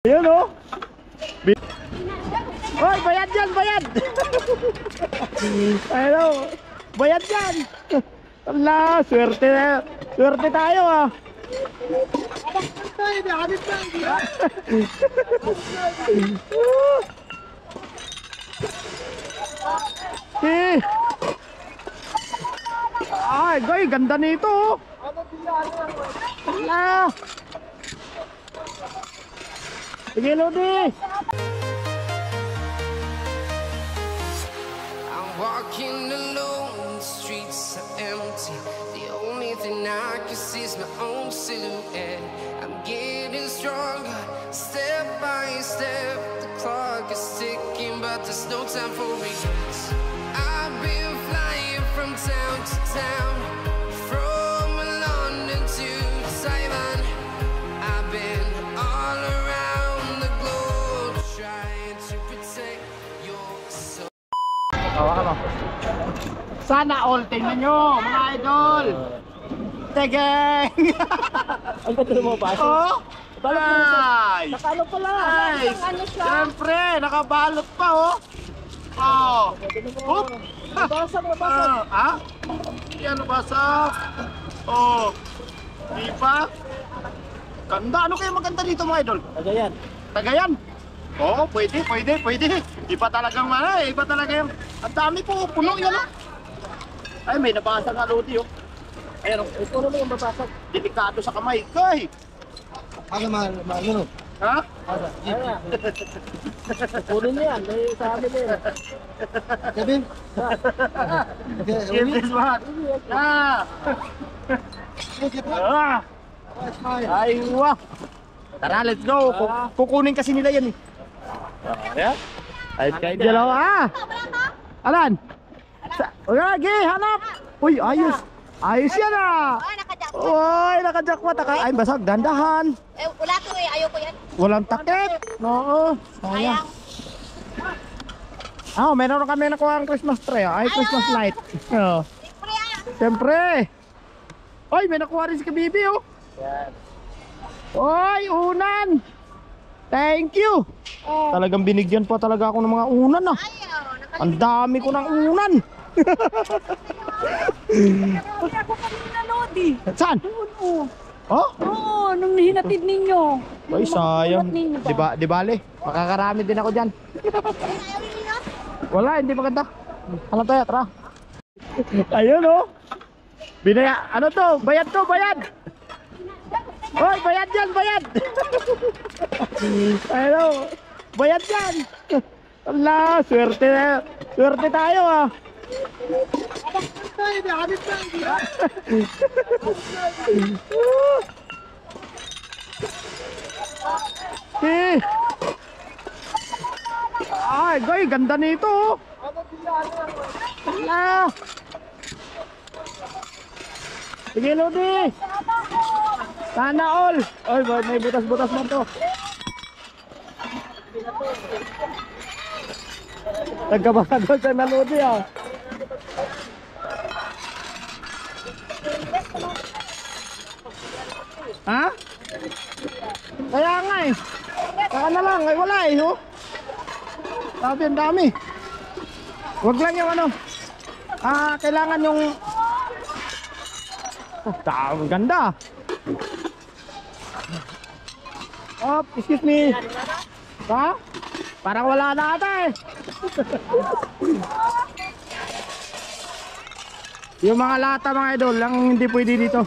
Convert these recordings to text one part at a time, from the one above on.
Ayun o. Hoy, bayad yan, bayad. Ayun o. Bayad yan. Ala, swerte na. Swerte tayo ah. Ay, guy, ganda nito. Ala. Sige, Lodi. I'm walking alone, the streets are empty. The only thing I can see is my own silhouette. I'm getting stronger, step by step. The clock is ticking, but there's no time for regrets. I've been flying from town to town, from London to Taiwan. I've been all around the globe, trying to protect your soul. Hawakan mo. Sana all, tingnan nyo, mga idol. Tegeng. Ang ganda mo ba? Oh, ay. Nakano pala? Ay, siyempre, nakabalot pa oh. Oh. Oop. Basag. Ha? Yan, basag. Oh. Di pa? Ganda. Ano kayo maganda dito mga idol? Tagayan. Tagayan. Oo, pwede. Iba talagang iba talaga yung... Ang dami po, puno yun oh. Ay, may nabasag nga Lodi oh. Ayan oh. Ito na yung mabasag. Delikado sa kamay. Kay! Ano ano? Ha? Ayan. Kunin niyo yan. May sa amin eh. Kevin? Give this one. Ah! Ah! Ay, wah! Tara, let's go. Kukunin kasi nila yan eh. Ayan. Ay, kayo dalawa ah! Alan? Okay, hanap! Uy, ayos! Ayos yan ah! Uy, nakajakpot. Ay, basag, gandahan. Eh, wala to eh. Ayoko yan. Walang takip. Oo. Sayang. Ah, meron kami nakuha ang Christmas tree. Ay, Christmas light. Oh. Siyempre. Oy, may nakuha rin si Kabibi oh. Yan. Oy, unan. Thank you. Talagang binigyan pa talaga ako ng mga unan ah. Ang dami ko ng unan. Kasi ako kanina, Lodi. Saan? Oo. Oh? Oo, nung hinatid ninyo. Ay, sayang. Ninyo ba? Di bale, makakarami din ako dyan. Wala, hindi maganda. Ano tayo, tara. Ayun oh. Binaya, ano to? Bayad to, bayad. Hoy, bayad yan, bayad. Ayun oh. Bayad yan. Ala, swerte na. Swerte tayo ah. Ay, guy, ganda nito oh. Ala. Sige, Lodi. Sana all. Oy, may butas-butas man to. Nagkabagol sa Lodi ah. Ha? Kaya nga eh. Saka na lang, ay wala eh oh. Sabi, ang dami. Wag lang yung ano. Kailangan yung ganda. Oh, excuse me. Ha? Parang wala na ata eh. Yung mga lata mga idol lang hindi pwede dito.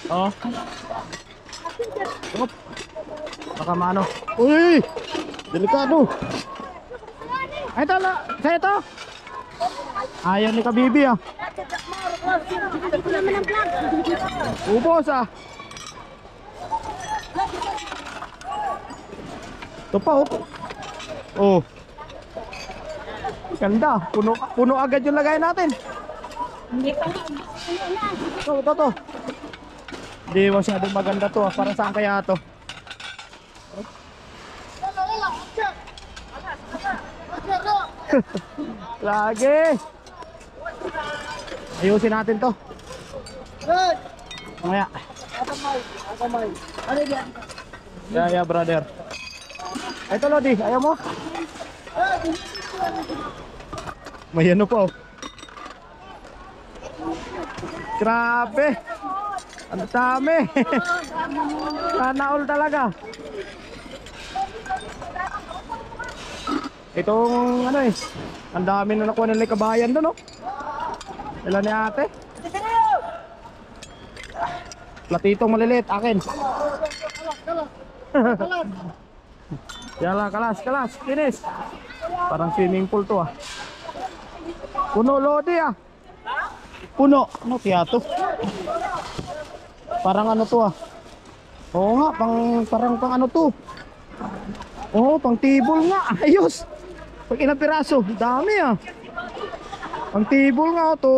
Oh. Op. Baka maano. Uy! Delikado. Ay, ito na. Sa ito. Ayaw ni Kabibi ah. Ubos ah. Ito pa oh. Oh. Ganda. Puno agad yung lagay natin. Hindi pa nga. Ito. Hindi masyadong maganda to ah. Para saan kaya to? Lagi. Ayusin natin to. Mamaya. Yeah, brother. Ito Lodi, ayaw mo? May ano pa oh. Grabe. Ang dami. Sana all talaga. Itong ano eh, ang dami na nakuha nila kabayan doon oh. Ilan ni ate? Platitong maliliit, akin. Yala, kalas, finish. Parang swimming pool to ah. Puno Lodi ah. Puno, ano kaya to? Parang ano to ah. Oo nga, parang pang ano to. Oo, pang table nga, ayos. Pag ilang piraso, dami ah. Pang table nga oh, to.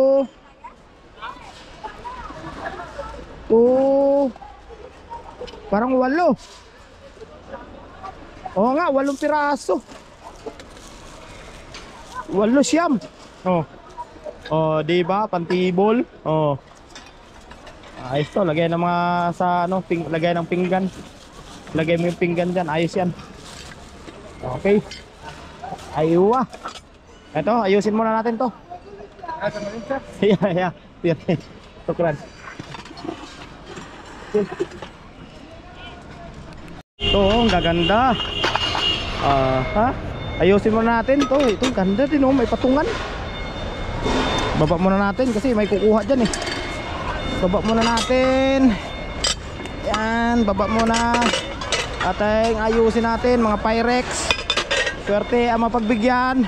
Oh, parang 8. Oo nga, 8 piraso. 8 siyam. Oh. Oh, di ba? Pantibol. Oh. Ayos to, lagay ng mga sa ano, lagay ng pinggan. Lagay mo yung pinggan diyan, ayos 'yan. Okay. Aywa. Ito, ayusin muna natin to. Yeah. Tukran. Ito, ang gaganda. Ayusin muna natin to. Ito, ganda din oh, may patungan. Baba muna natin kasi may kukuha dyan eh. Baba muna natin. Yan, baba muna. At ayusin natin mga Pyrex. Swerte ang mapagbigyan.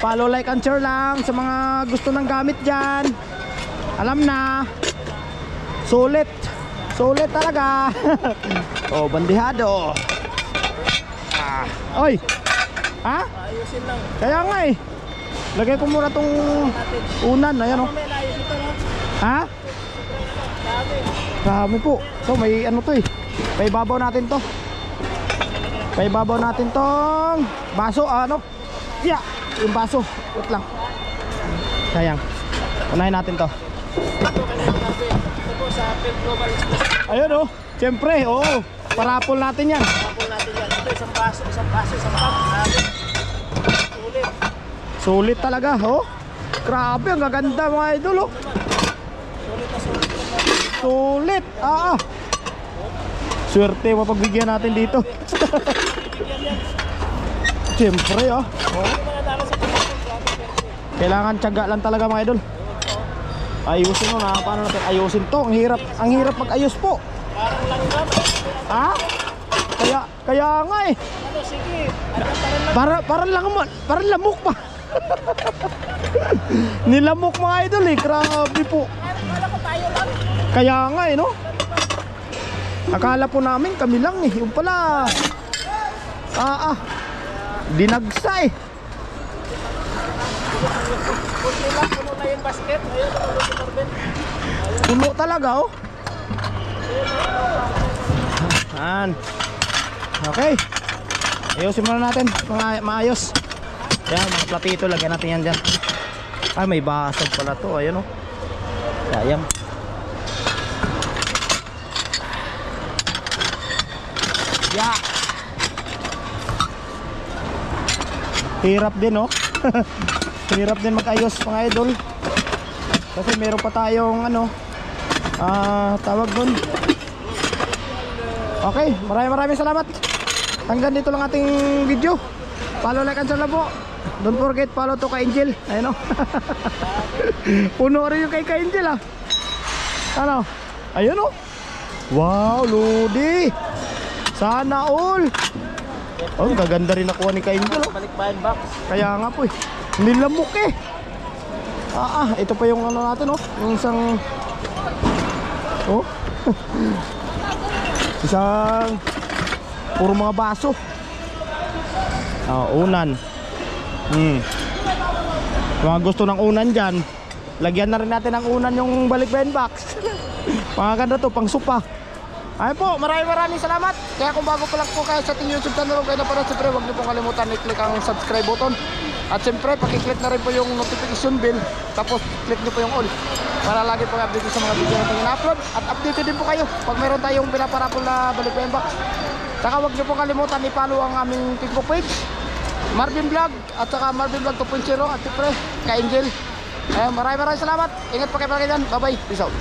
Follow, like, and share lang sa mga gusto ng gamit dyan. Alam na. Sulit. Sulit talaga. Oh, bandihado. Oy. Ha? Ayusin lang. Kaya nga eh. Lagay ko muna tong unan. Ayan oh. Ha? Dami po. So may ano to eh. Paibabaw natin to. Paibabaw natin tong baso. Ano? Yeah. Yung baso. Wait lang. Sayang. Unahin natin to. Ayun oh. Siyempre. Oo. Parapol natin yan. Parapol natin yan. Ito isang baso, isang pack. Sulit. Sulit talaga. Oh. Grabe. Ang gaganda mga idol oh. Sulit. Swerte mapagbigyan natin dito. Siyempre oh. Kailangan tiyaga lang talaga mga idol. Ayusin mo na. Paano natin ayusin to? Ang hirap mag-ayos po. Ha? Kaya nga eh. Ano, sige. Parang lamok pa. Nilamok mga idol eh. Grabe po. Kaya nga eh no. Akala po namin kami lang eh. Yung pala dinagsa eh. Puno na yung basket. Puno talaga oh. Yan. Okay. Ayusin muna natin mga maayos. Yan, mga platito lagyan natin yan dyan. Ay, may basag pala to. Ayan oh. Sayang. Yeah. Hirap din oh. Hirap din mag-ayos mga idol. Kasi meron pa tayong ano, tawag dun. Okay, maraming salamat. Hanggang dito lang ating video. Follow, like, and share lang po. Don't forget, follow to kay Angel. Ayun o. Puno rin yung kay Angel ah. Ano? Ayun o. Wow, Lodi. Sana all. Oh, gaganda rin nakuha ni kay Angel oh. Balikbayan box. Kaya nga po eh. Nilamok eh. Ito pa yung ano natin oh. Yung isang isang puro mga baso. Unan. Mga gusto ng unan dyan, lagyan na rin natin ng unan yung balikbayan box. Mga ganda to, pang supa. Ayun po, maraming salamat. Kaya kung bago pa lang po kayo sa ating YouTube channel, kayo na pala, siyempre huwag niyo pong kalimutan i-click ang subscribe button. At siyempre, pakiclick na rin po yung notification bell. Tapos, click niyo po yung all. Para lagi po update sa mga video natin in-upload. At update din po kayo pag meron tayong pinaparapol na Balikweng box. Saka huwag niyo pong kalimutan i-follow ang aming Facebook page, Marvin Vlog, at saka Marvin Vlog 2.0, at siyempre, ka-Angel. Maraming salamat. Ingat pa kayo palagi dyan. Bye bye. Peace out.